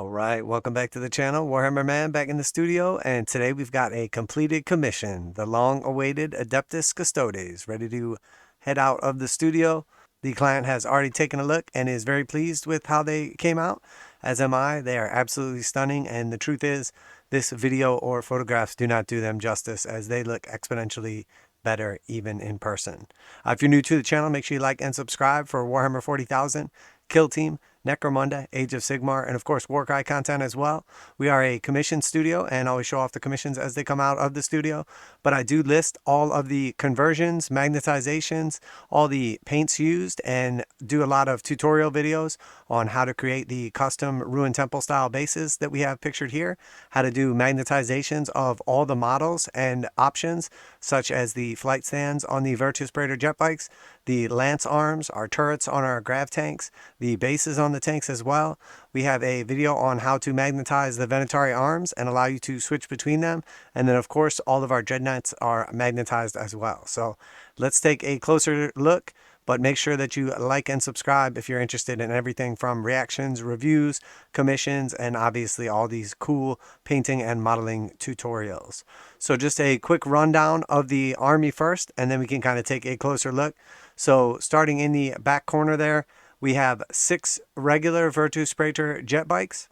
Alright, welcome back to the channel. Warhammer Man back in the studio, and today we've got a completed commission, the long-awaited Adeptus Custodes, ready to head out of the studio. The client has already taken a look and is very pleased with how they came out, as am I. They are absolutely stunning, and the truth is, this video or photographs do not do them justice, as they look exponentially better even in person. If you're new to the channel, make sure you like and subscribe for Warhammer 40,000, Kill Team, Necromunda, Age of Sigmar, and of course Warcry content as well. We are a commission studio and always show off the commissions as they come out of the studio, but I do list all of the conversions, magnetizations, all the paints used, and do a lot of tutorial videos on how to create the custom Ruined Temple style bases that we have pictured here, how to do magnetizations of all the models and options, such as the flight stands on the Vertu Praetor jet bikes, the lance arms, our turrets on our grav tanks, the bases on the tanks as well. We have a video on how to magnetize the venatari arms and allow you to switch between them. And then of course, all of our dreadnoughts are magnetized as well. So let's take a closer look, but make sure that you like and subscribe if you're interested in everything from reactions, reviews, commissions, and obviously all these cool painting and modeling tutorials. So just a quick rundown of the army first, and then we can kind of take a closer look. So starting in the back corner there, we have 6 regular Vertus Praetor jet bikes.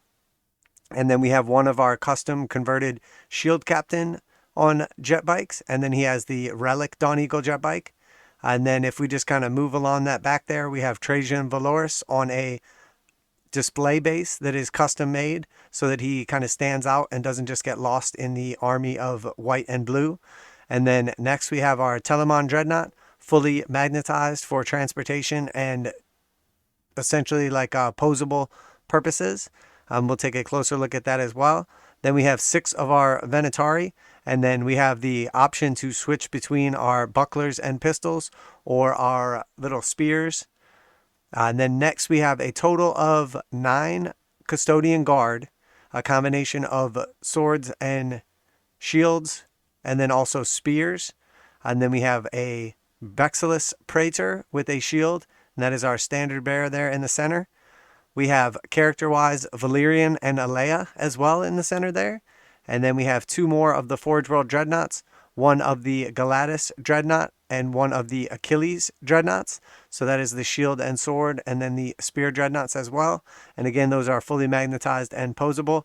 And then we have one of our custom converted shield captain on jet bikes. And then he has the relic Dawn Eagle jet bike. And then if we just kind of move along that back there, we have Trajan Velores on a display base that is custom made so that he kind of stands out and doesn't just get lost in the army of white and blue. And then next we have our Telamon Dreadnought, fully magnetized for transportation and essentially like posable purposes. We'll take a closer look at that as well. Then we have 6 of our venatari, and then we have the option to switch between our bucklers and pistols or our little spears. And then next we have a total of 9 Custodian Guard, a combination of swords and shields, and then also spears. And then we have a Vexilar Sprater with a shield, and that is our standard bearer there in the center. We have character-wise Valerian and Alea as well in the center there. And then we have 2 more of the Forge World Dreadnoughts, one of the Gladys Dreadnought and one of the Achilles Dreadnoughts. So that is the shield and sword, and then the spear Dreadnoughts as well. And again, those are fully magnetized and posable.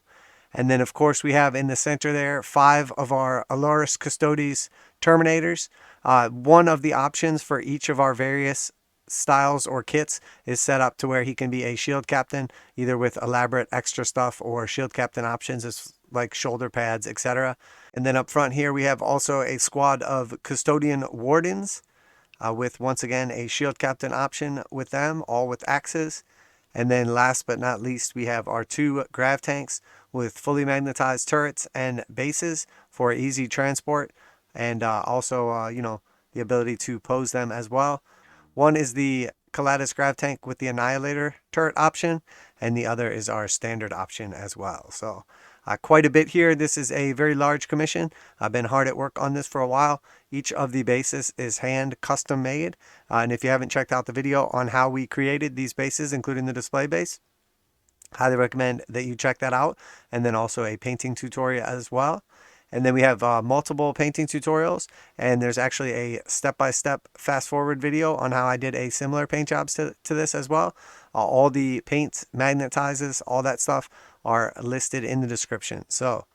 And then of course we have in the center there 5 of our Allarus Custodes Terminators. One of the options for each of our various styles or kits is set up to where he can be a shield captain, either with elaborate extra stuff or shield captain options as like shoulder pads, etc. And then up front here we have also a squad of custodian wardens with once again a shield captain option with them, all with axes. And then last but not least, we have our 2 grav tanks with fully magnetized turrets and bases for easy transport, and also the ability to pose them as well. One is the Gladys grav tank with the Annihilator turret option, and the other is our standard option as well. So quite a bit here. This is a very large commission. I've been hard at work on this for a while. Each of the bases is hand custom made. And if you haven't checked out the video on how we created these bases, including the display base, highly recommend that you check that out. And then also a painting tutorial as well. And then we have multiple painting tutorials, and there's actually a step-by-step fast-forward video on how I did a similar paint jobs to this as well. All the paint magnetizes, all that stuff are listed in the description. So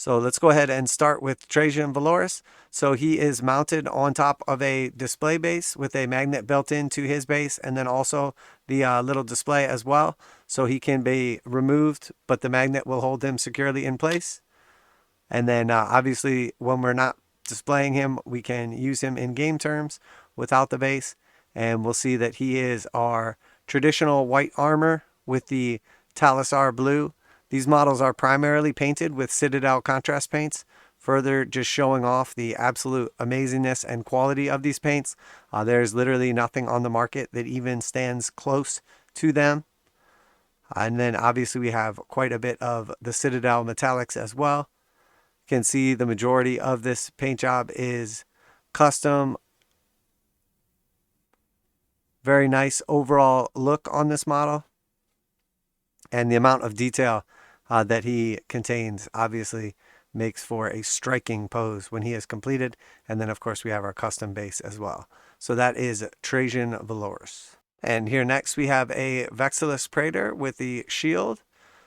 let's go ahead and start with Trajan Velores. So he is mounted on top of a display base with a magnet built into his base, and then also the little display as well. So he can be removed, but the magnet will hold him securely in place. And then obviously when we're not displaying him, we can use him in game terms without the base. And we'll see that he is our traditional white armor with the Talassar blue. These models are primarily painted with Citadel contrast paints, further just showing off the absolute amazingness and quality of these paints. There's literally nothing on the market that even stands close to them. And then obviously we have quite a bit of the Citadel metallics as well. Can see the majority of this paint job is custom. Very nice overall look on this model, and the amount of detail that he contains obviously makes for a striking pose when he is completed. And then of course we have our custom base as well. So that is Trajan Velores. And here next we have a Vexilar Sprater with the shield.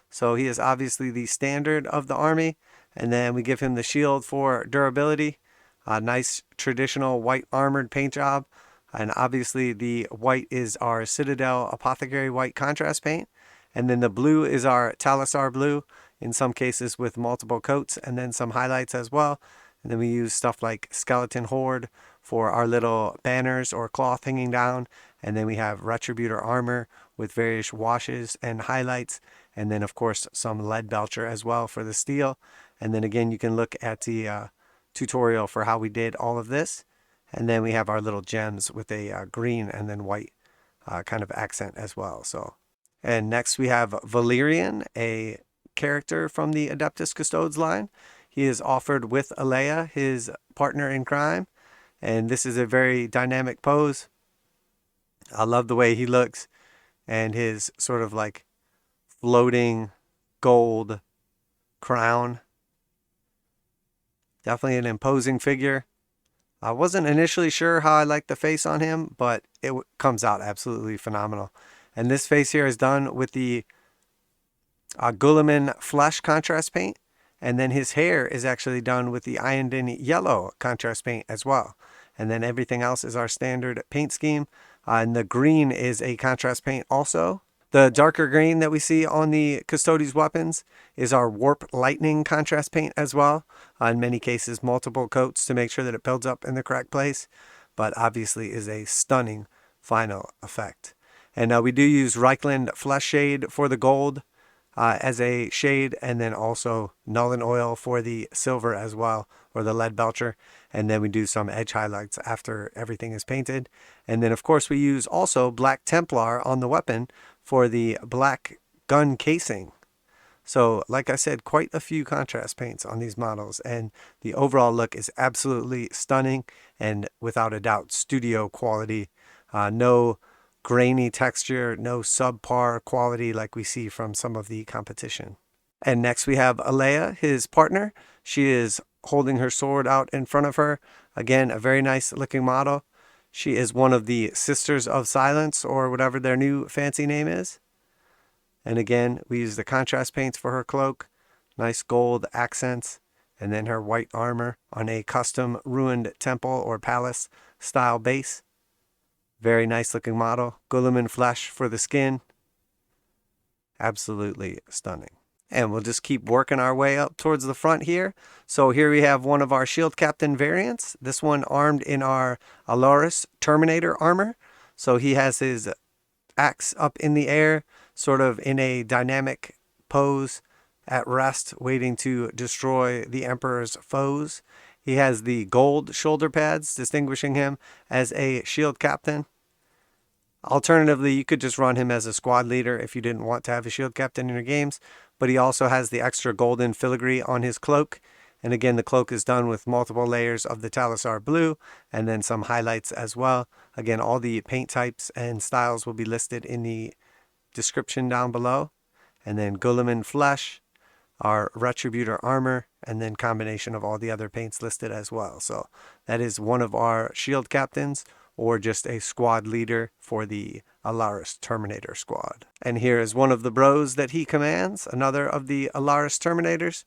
So he is obviously the standard of the army. And then we give him the shield for durability. A nice traditional white armored paint job. And obviously the white is our Citadel Apothecary white contrast paint. And then the blue is our Talassar blue, in some cases with multiple coats and then some highlights as well. And then we use stuff like Skeleton Horde for our little banners or cloth hanging down. And then we have Retributor Armour with various washes and highlights. And then of course some Leadbelcher as well for the steel. And then again, you can look at the tutorial for how we did all of this. And then we have our little gems with a green and then white kind of accent as well. And next we have Valerian, a character from the Adeptus Custodes line. He is offered with Alea, his partner in crime. And this is a very dynamic pose. I love the way he looks and his sort of like floating gold crown. Definitely an imposing figure. I wasn't initially sure how I liked the face on him, but it comes out absolutely phenomenal. And this face here is done with the guilliman flesh contrast paint. And then his hair is actually done with the Iondine yellow contrast paint as well. And then everything else is our standard paint scheme. And the green is a contrast paint also. The darker green that we see on the Custodes weapons is our Warp Lightning contrast paint as well. In many cases, multiple coats to make sure that it builds up in the correct place. But obviously is a stunning final effect. And we do use Reichland Flesh Shade for the gold as a shade. And then also Null and Oil for the silver as well, or the Leadbelcher. And then we do some edge highlights after everything is painted. And then of course we use also Black Templar on the weapon for the black gun casing. So like I said, quite a few contrast paints on these models, and the overall look is absolutely stunning and without a doubt studio quality. No grainy texture, no subpar quality like we see from some of the competition. And next we have Alea, his partner. She is holding her sword out in front of her. Again, a very nice looking model. She is one of the Sisters of Silence, or whatever their new fancy name is. And again, we use the contrast paints for her cloak. Nice gold accents. And then her white armor on a custom ruined temple or palace style base. Very nice looking model. Guilliman flesh for the skin. Absolutely stunning. And we'll just keep working our way up towards the front here. So here we have one of our Shield Captain variants. This one armed in our allarus Terminator armor. So he has his axe up in the air, sort of in a dynamic pose, at rest, waiting to destroy the Emperor's foes. He has the gold shoulder pads, distinguishing him as a Shield Captain. Alternatively, you could just run him as a squad leader if you didn't want to have a Shield Captain in your games. But he also has the extra golden filigree on his cloak. And again, the cloak is done with multiple layers of the Talassar blue and then some highlights as well. Again, all the paint types and styles will be listed in the description down below. And then guilliman flesh, our Retributor Armour, and then combination of all the other paints listed as well. So that is one of our Shield Captains, or just a squad leader for the allarus Terminator squad. And here is one of the bros that he commands, another of the allarus Terminators.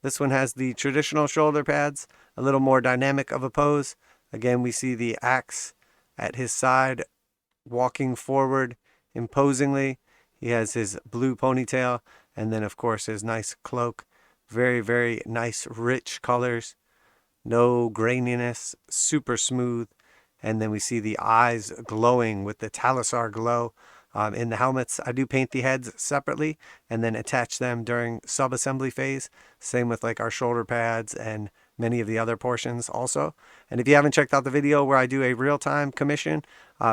This one has the traditional shoulder pads, a little more dynamic of a pose. Again, we see the axe at his side, walking forward imposingly. He has his blue ponytail, and then of course his nice cloak. Very, very nice, rich colors. No graininess, super smooth. And then we see the eyes glowing with the Talassar glow in the helmets. I do paint the heads separately and then attach them during sub-assembly phase. Same with like our shoulder pads and many of the other portions also. And if you haven't checked out the video where I do a real-time commission,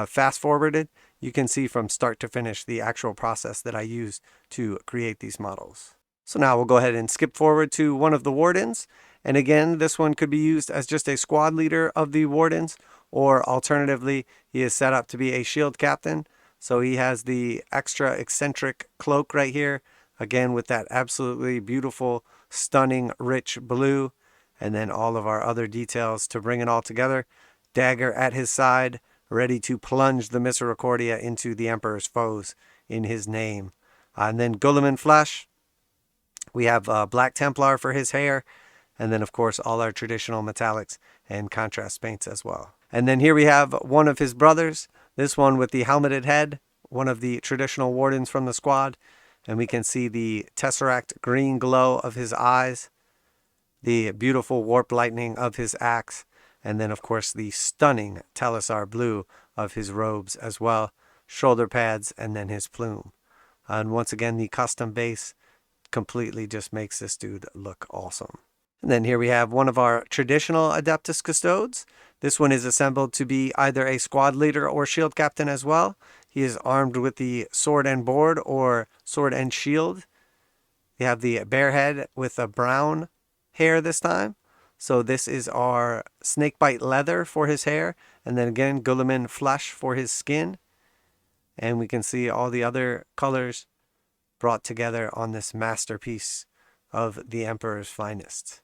fast forwarded, you can see from start to finish the actual process that I use to create these models. So now we'll go ahead and skip forward to one of the wardens. And again, this one could be used as just a squad leader of the wardens, or alternatively, he is set up to be a shield captain. So he has the extra eccentric cloak right here, again with that absolutely beautiful, stunning, rich blue, and then all of our other details to bring it all together. Dagger at his side, ready to plunge the Misericordia into the Emperor's foes in his name. And then guilliman flesh. We have Black Templar for his hair, and then of course all our traditional metallics and contrast paints as well. And then here we have one of his brothers, this one with the helmeted head, one of the traditional wardens from the squad, and we can see the tesseract green glow of his eyes, the beautiful warp lightning of his axe, and then of course the stunning Talassar blue of his robes as well, shoulder pads, and then his plume. And once again, the custom base completely just makes this dude look awesome. And then here we have one of our traditional Adeptus Custodes. This one is assembled to be either a squad leader or shield captain as well. He is armed with the sword and board or sword and shield. You have the bear head with a brown hair this time. So this is our snakebite leather for his hair. And then again, guilliman flesh for his skin. And we can see all the other colors brought together on this masterpiece of the Emperor's finest.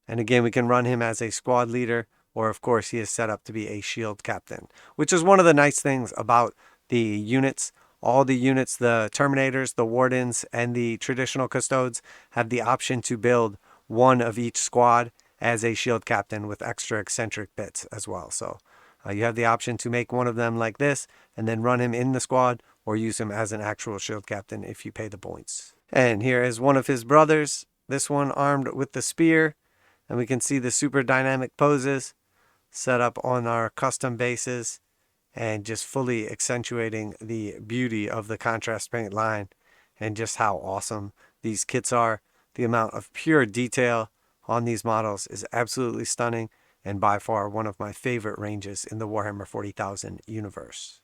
And again, we can run him as a squad leader, or of course he is set up to be a shield captain, which is one of the nice things about the units. All the units, the Terminators, the Wardens, and the traditional Custodes have the option to build one of each squad as a shield captain with extra eccentric bits as well. So you have the option to make one of them like this and then run him in the squad, or use him as an actual shield captain if you pay the points. And here is one of his brothers, this one armed with the spear, and we can see the super dynamic poses set up on our custom bases and just fully accentuating the beauty of the contrast paint line and just how awesome these kits are. The amount of pure detail on these models is absolutely stunning, and by far one of my favorite ranges in the Warhammer 40,000 universe.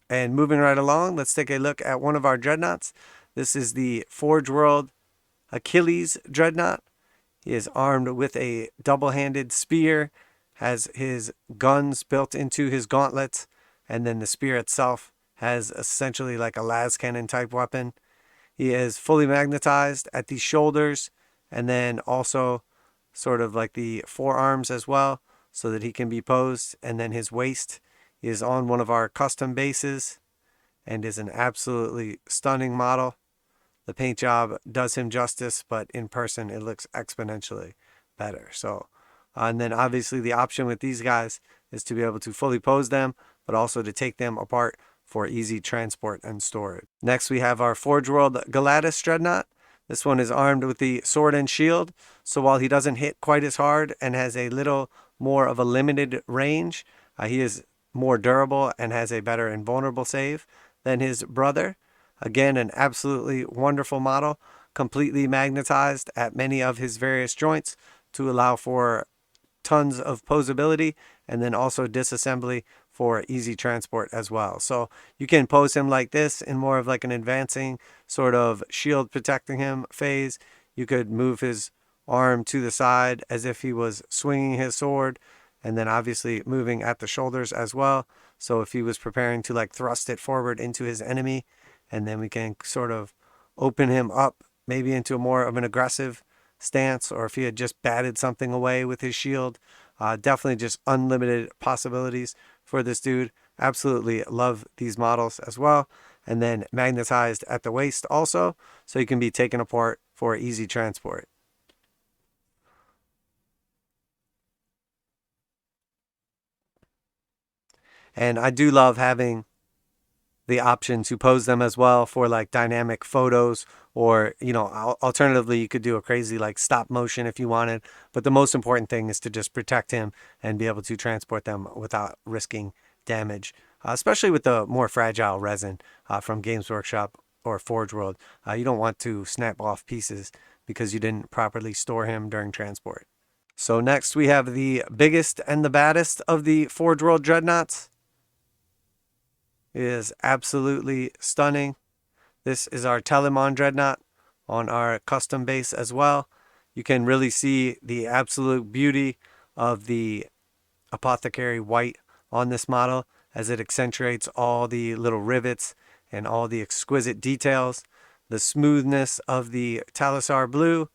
And moving right along, let's take a look at one of our dreadnoughts. This is the Forge World Achilles dreadnought. He is armed with a double-handed spear, has his guns built into his gauntlets, and then the spear itself has essentially like a las cannon type weapon. He is fully magnetized at the shoulders, and then also sort of like the forearms as well, so that he can be posed. And then his waist is on one of our custom bases and is an absolutely stunning model. The paint job does him justice, but in person it looks exponentially better. So, and then obviously the option with these guys is to be able to fully pose them, but also to take them apart for easy transport and storage. Next we have our Forge World Gladys dreadnought. This one is armed with the sword and shield, so while he doesn't hit quite as hard and has a little more of a limited range, he is more durable and has a better invulnerable save than his brother. Again, an absolutely wonderful model, completely magnetized at many of his various joints to allow for tons of posability, and then also disassembly for easy transport as well. So you can pose him like this in more of like an advancing sort of shield protecting him phase. You could move his arm to the side as if he was swinging his sword, and then obviously moving at the shoulders as well. So if he was preparing to like thrust it forward into his enemy, and then we can sort of open him up maybe into more of an aggressive stance, or if he had just batted something away with his shield. Definitely just unlimited possibilities for this dude. Absolutely love these models as well. And then magnetized at the waist also, so he can be taken apart for easy transport. And I do love having the option to pose them as well for like dynamic photos, or alternatively you could do a crazy like stop motion if you wanted, but the most important thing is to just protect him and be able to transport them without risking damage, especially with the more fragile resin from Games Workshop or Forge World. You don't want to snap off pieces because you didn't properly store him during transport. So next we have the biggest and the baddest of the Forge World dreadnoughts. It is absolutely stunning. This is our Telamon Dreadnought on our custom base as well. You can really see the absolute beauty of the Apothecary white on this model as it accentuates all the little rivets and all the exquisite details. the smoothness of the Talassar blue,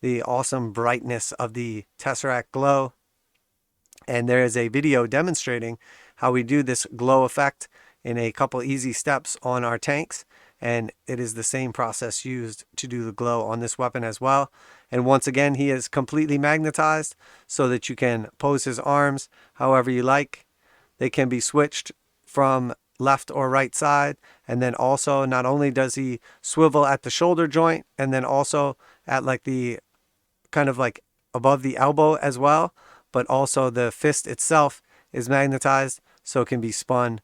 the awesome brightness of the tesseract glow. And there is a video demonstrating how we do this glow effect in a couple easy steps on our tanks. And it is the same process used to do the glow on this weapon as well. And once again, he is completely magnetized so that you can pose his arms however you like. They can be switched from left or right side. And then also, not only does he swivel at the shoulder joint, and then also at like the kind of like above the elbow as well, but also the fist itself is magnetized so it can be spun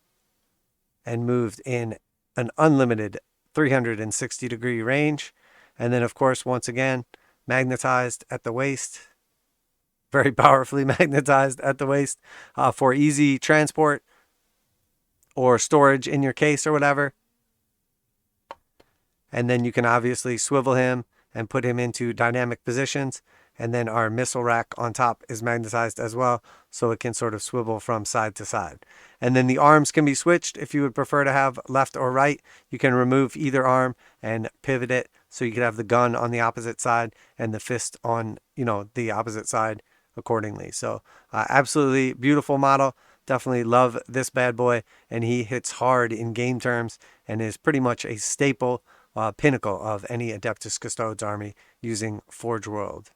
and moved in an unlimited 360-degree range. And then, of course, once again, magnetized at the waist, very powerfully magnetized at the waist for easy transport or storage in your case or whatever. And then you can obviously swivel him and put him into dynamic positions. And then our missile rack on top is magnetized as well, so it can sort of swivel from side to side. And then the arms can be switched. If you would prefer to have left or right, you can remove either arm and pivot it so you can have the gun on the opposite side and the fist on, the opposite side accordingly. So absolutely beautiful model. Definitely love this bad boy, and he hits hard in game terms and is pretty much a staple pinnacle of any Adeptus Custodes army using Forge World.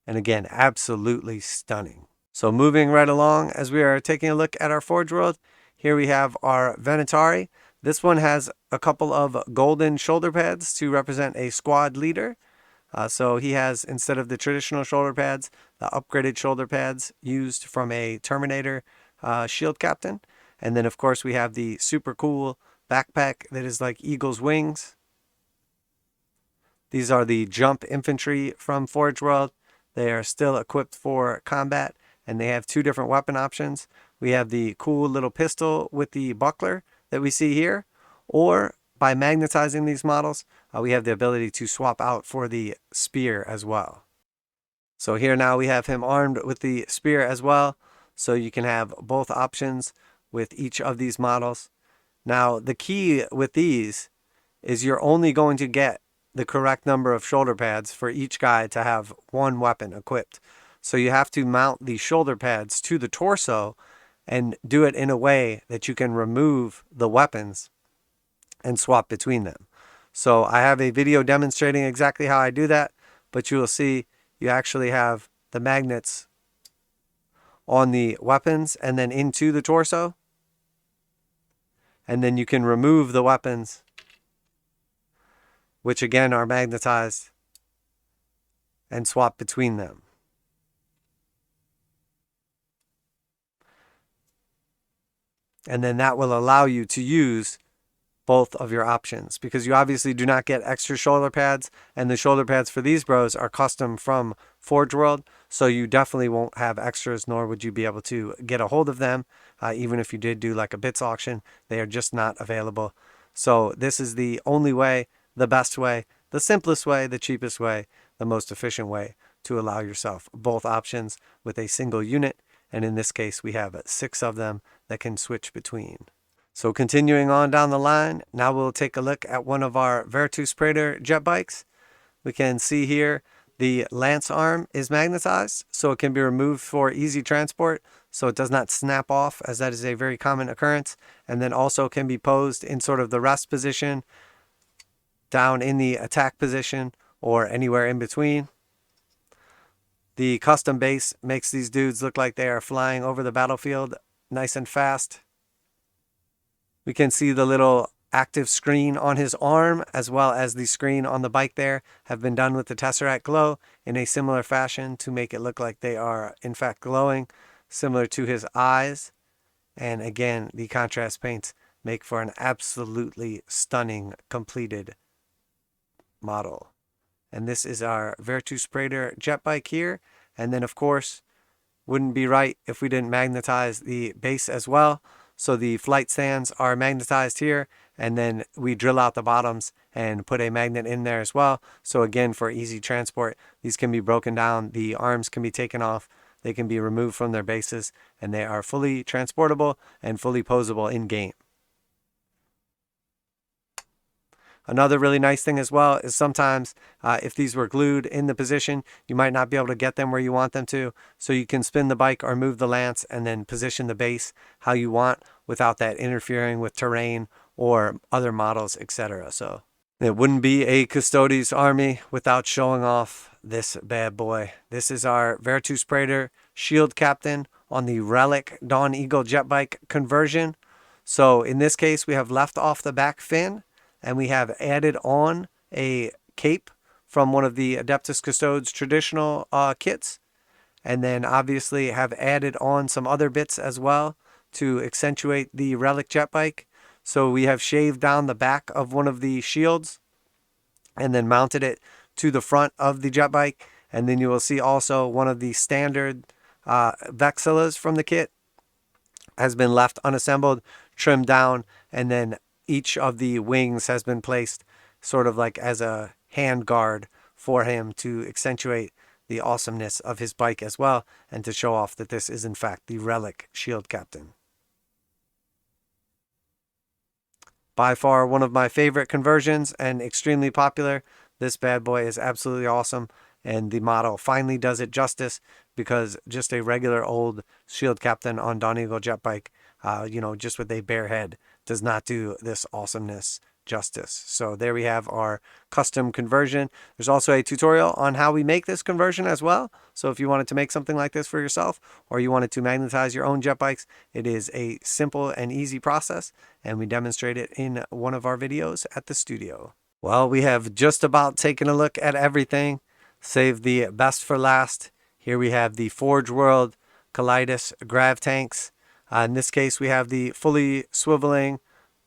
And again, absolutely stunning. So moving right along as we are taking a look at our Forge World, here we have our Venatari. This one has a couple of golden shoulder pads to represent a squad leader. So he has, instead of the traditional shoulder pads, the upgraded shoulder pads used from a Terminator shield captain. And then, of course, we have the super cool backpack that is like eagle's wings. These are the jump infantry from Forge World. They are still equipped for combat, and they have two different weapon options. We have the cool little pistol with the buckler that we see here, or by magnetizing these models, we have the ability to swap out for the spear as well. So here now we have him armed with the spear as well, so you can have both options with each of these models. Now, the key with these is you're only going to get the correct number of shoulder pads for each guy to have one weapon equipped. So you have to mount the shoulder pads to the torso and do it in a way that you can remove the weapons and swap between them. So I have a video demonstrating exactly how I do that, but you will see you actually have the magnets on the weapons and then into the torso. And then you can remove the weapons, which again are magnetized, and swap between them. And then that will allow you to use both of your options, because you obviously do not get extra shoulder pads, and the shoulder pads for these bros are custom from Forge World, so you definitely won't have extras, nor would you be able to get a hold of them. Even if you did do like a bits auction, they are just not available. So this is the only way, the best way, the simplest way, the cheapest way, the most efficient way to allow yourself both options with a single unit. And in this case, we have 6 of them that can switch between. So continuing on down the line, now we'll take a look at one of our Vertu Praetor jet bikes. We can see here the lance arm is magnetized, so it can be removed for easy transport, so it does not snap off, as that is a very common occurrence. And then also can be posed in sort of the rest position, down in the attack position, or anywhere in between. The custom base makes these dudes look like they are flying over the battlefield nice and fast. We can see the little active screen on his arm, as well as the screen on the bike there, have been done with the tesseract glow in a similar fashion to make it look like they are in fact glowing, similar to his eyes. And again, the contrast paints make for an absolutely stunning completed model. And this is our Vertu Praetor jet bike here. And then, of course, wouldn't be right if we didn't magnetize the base as well. So the flight stands are magnetized here, and then we drill out the bottoms and put a magnet in there as well. So again, for easy transport, these can be broken down, the arms can be taken off, they can be removed from their bases, and they are fully transportable and fully posable in game. Another really nice thing as well is sometimes if these were glued in the position, you might not be able to get them where you want them to. So you can spin the bike or move the lance and then position the base how you want without that interfering with terrain or other models, etc. So it wouldn't be a Custodes army without showing off this bad boy. This is our Vertu Sprater Shield Captain on the Relic Dawn Eagle jet bike conversion. So in this case, we have left off the back fin, and we have added on a cape from one of the Adeptus Custodes traditional kits. And then obviously have added on some other bits as well to accentuate the Relic jet bike. So we have shaved down the back of one of the shields and then mounted it to the front of the jet bike. And then you will see also one of the standard Vexillas from the kit has been left unassembled, trimmed down, and then each of the wings has been placed sort of like as a hand guard for him to accentuate the awesomeness of his bike as well, and to show off that this is in fact the Relic Shield Captain. By far one of my favorite conversions and extremely popular. This bad boy is absolutely awesome, and the model finally does it justice, because just a regular old Shield Captain on Dawn Eagle jet bike, just with a bare head, does not do this awesomeness justice. So there we have our custom conversion. There's also a tutorial on how we make this conversion as well. So if you wanted to make something like this for yourself, or you wanted to magnetize your own jet bikes, it is a simple and easy process, and we demonstrate it in one of our videos at the studio. Well, we have just about taken a look at everything, save the best for last. Here we have the Forge World Gladys grav tanks. In this case, we have the fully swiveling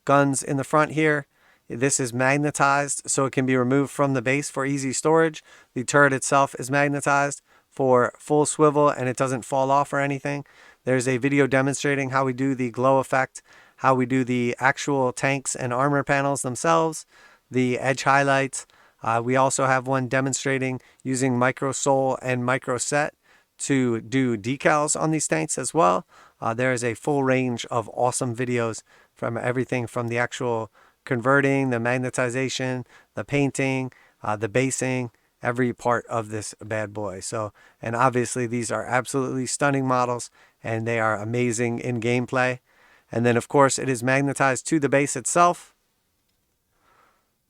guns in the front here. This is magnetized, so it can be removed from the base for easy storage. The turret itself is magnetized for full swivel, and it doesn't fall off or anything. There's a video demonstrating how we do the glow effect, how we do the actual tanks and armor panels themselves, the edge highlights. We also have one demonstrating using micro sole and micro set to do decals on these tanks as well. There is a full range of awesome videos from everything from the actual converting, the magnetization, the painting, the basing, every part of this bad boy. So, and obviously these are absolutely stunning models, and they are amazing in gameplay. And then of course it is magnetized to the base itself.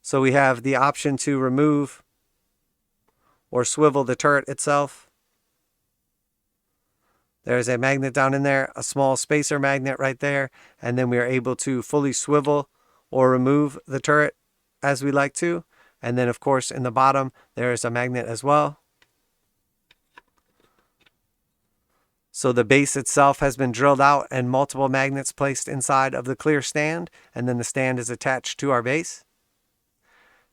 So we have the option to remove or swivel the turret itself. There's a magnet down in there, a small spacer magnet right there, and then we are able to fully swivel or remove the turret as we like to. And then of course in the bottom there is a magnet as well. So the base itself has been drilled out and multiple magnets placed inside of the clear stand, and then the stand is attached to our base.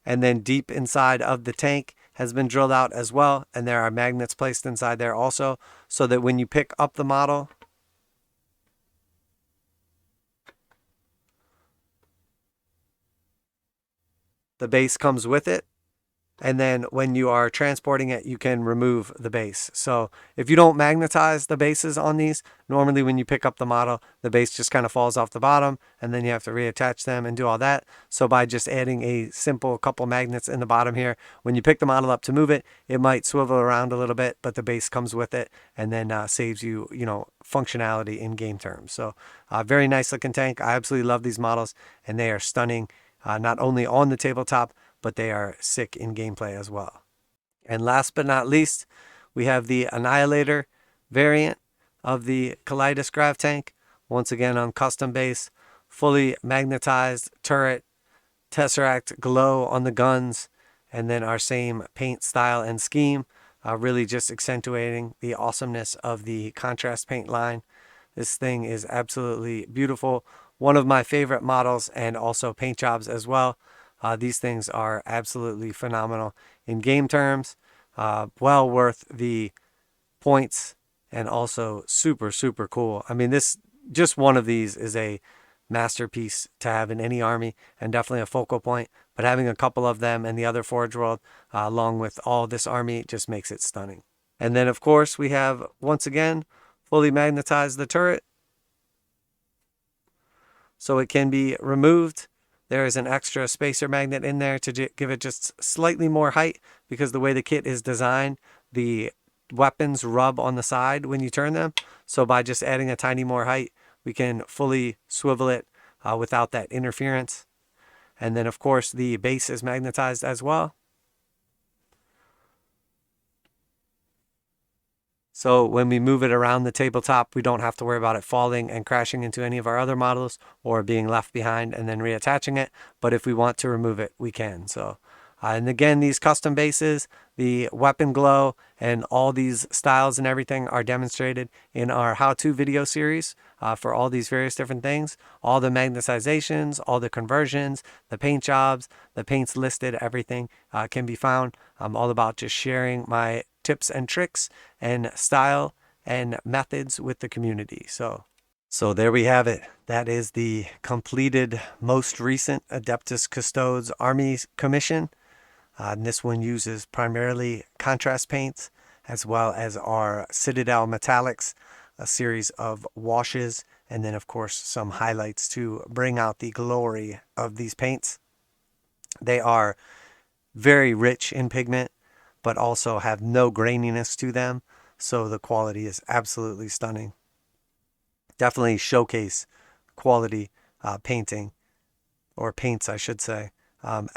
And then deep inside of the tank has been drilled out as well, and there are magnets placed inside there also, so that when you pick up the model, the base comes with it. And then when you are transporting it, you can remove the base. So if you don't magnetize the bases on these, normally when you pick up the model, the base just kind of falls off the bottom, and then you have to reattach them and do all that. So by just adding a simple couple magnets in the bottom here, when you pick the model up to move it, it might swivel around a little bit, but the base comes with it, and then saves you, functionality in game terms. So very nice looking tank. I absolutely love these models, and they are stunning, not only on the tabletop, but they are sick in gameplay as well. And last but not least, we have the Annihilator variant of the Gladys grav tank. Once again on custom base, fully magnetized turret, tesseract glow on the guns, and then our same paint style and scheme, really just accentuating the awesomeness of the contrast paint line. This thing is absolutely beautiful. One of my favorite models, and also paint jobs as well. These things are absolutely phenomenal in game terms, well worth the points, and also super, super cool. I mean, just one of these is a masterpiece to have in any army, and definitely a focal point, but having a couple of them and the other Forge World along with all this army just makes it stunning. And then of course we have, once again, fully magnetized the turret, so it can be removed There is an extra spacer magnet in there to give it just slightly more height, because the way the kit is designed, the weapons rub on the side when you turn them. So by just adding a tiny more height, we can fully swivel it without that interference. And then of course the base is magnetized as well. So when we move it around the tabletop, we don't have to worry about it falling and crashing into any of our other models or being left behind and then reattaching it. But if we want to remove it, we can. So, and again, these custom bases, the weapon glow, and all these styles and everything are demonstrated in our how-to video series for all these various different things. All the magnetizations, all the conversions, the paint jobs, the paints listed, everything can be found. I'm all about just sharing my tips and tricks and style and methods with the community. So there we have it. That is the completed, most recent Adeptus Custodes Army commission. And this one uses primarily contrast paints, as well as our Citadel metallics, a series of washes, and then of course some highlights to bring out the glory of these paints. They are very rich in pigment, but also have no graininess to them, so the quality is absolutely stunning. Definitely showcase quality painting, or paints I should say.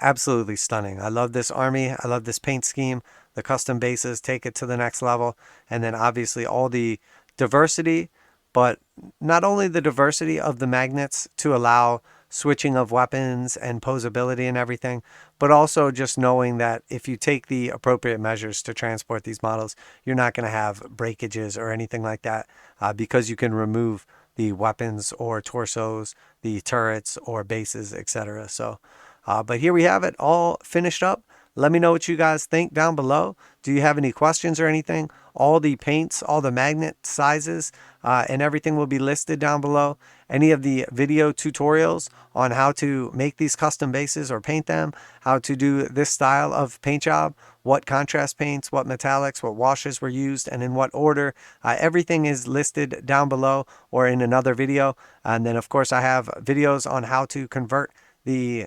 Absolutely stunning. I love this army. I love this paint scheme. The custom bases take it to the next level, and then obviously all the diversity, but not only the diversity of the magnets to allow switching of weapons and posability and everything, but also just knowing that if you take the appropriate measures to transport these models, you're not going to have breakages or anything like that, because you can remove the weapons or torsos, the turrets or bases, etc. So, but here we have it all finished up. Let me know what you guys think down below. Do you have any questions or anything? All the paints, all the magnet sizes, and everything will be listed down below. Any of the video tutorials on how to make these custom bases or paint them, how to do this style of paint job, what contrast paints, what metallics, what washes were used, and in what order. Everything is listed down below or in another video. And then of course I have videos on how to convert the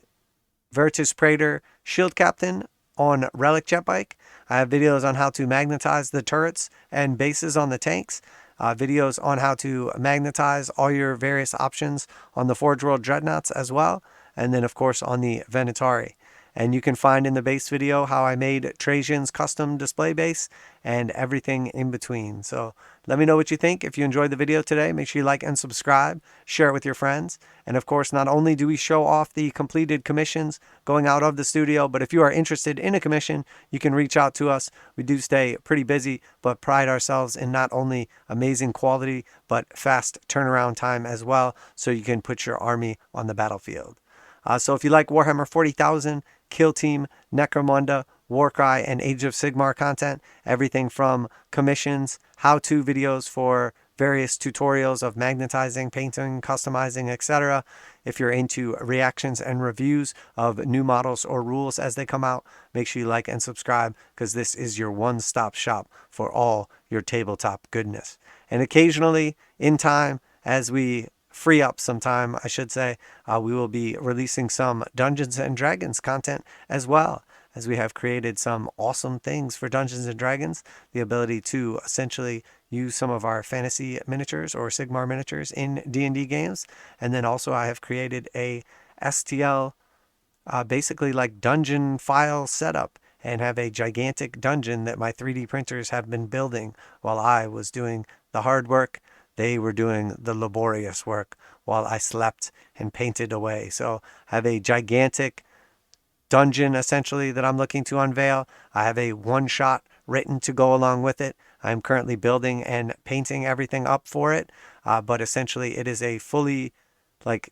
Vertus Praetor Shield Captain on Relic Jet Bike. I have videos on how to magnetize the turrets and bases on the tanks. Videos on how to magnetize all your various options on the Forge World Dreadnoughts as well. And then of course on the Venatari. And you can find in the base video how I made Trajan's custom display base and everything in between. So let me know what you think. If you enjoyed the video today, make sure you like and subscribe, share it with your friends. And of course, not only do we show off the completed commissions going out of the studio, but if you are interested in a commission, you can reach out to us. We do stay pretty busy, but pride ourselves in not only amazing quality, but fast turnaround time as well, so you can put your army on the battlefield. So if you like Warhammer 40,000, Kill Team, Necromunda, Warcry, and Age of Sigmar content, everything from commissions, how-to videos for various tutorials of magnetizing, painting, customizing, etc. If you're into reactions and reviews of new models or rules as they come out, make sure you like and subscribe, because this is your one-stop shop for all your tabletop goodness. And occasionally, in time, as we free up some time, I should say, we will be releasing some Dungeons and Dragons content as well, as we have created some awesome things for Dungeons and Dragons, the ability to essentially use some of our fantasy miniatures or Sigmar miniatures in D&D games. And then also I have created a STL, basically like dungeon file setup, and have a gigantic dungeon that my 3D printers have been building while I was doing the hard work. They were doing the laborious work while I slept and painted away. So I have a gigantic dungeon essentially that I'm looking to unveil. I have a one-shot written to go along with it. I'm currently building and painting everything up for it. But essentially it is a fully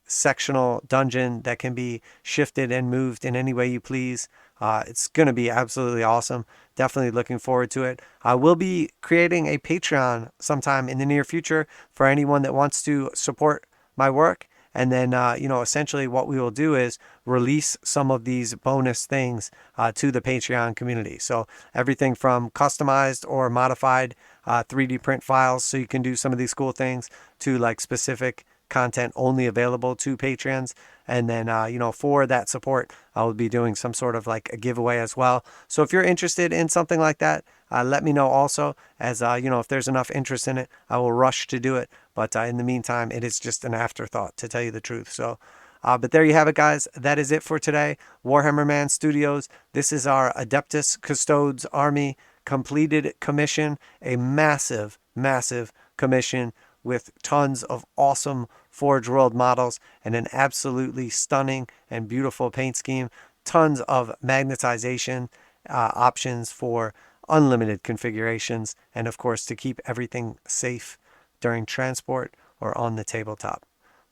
sectional dungeon that can be shifted and moved in any way you please. It's going to be absolutely awesome. Definitely looking forward to it. I will be creating a Patreon sometime in the near future for anyone that wants to support my work. And then, essentially what we will do is release some of these bonus things to the Patreon community. So everything from customized or modified 3D print files, so you can do some of these cool things, to specific content only available to patrons. And then, for that support, I will be doing some sort of like a giveaway as well. So if you're interested in something like that, let me know also, as if there's enough interest in it, I will rush to do it. But in the meantime, it is just an afterthought, to tell you the truth. So, but there you have it, guys. That is it for today. Warhammer Man Studios. This is our Adeptus Custodes Army completed commission. A massive, massive commission with tons of awesome Forge World models and an absolutely stunning and beautiful paint scheme. Tons of magnetization options for unlimited configurations, and of course to keep everything safe during transport or on the tabletop.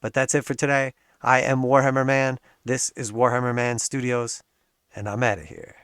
But that's it for today. I am Warhammer Man. This is Warhammer Man Studios, and I'm out of here.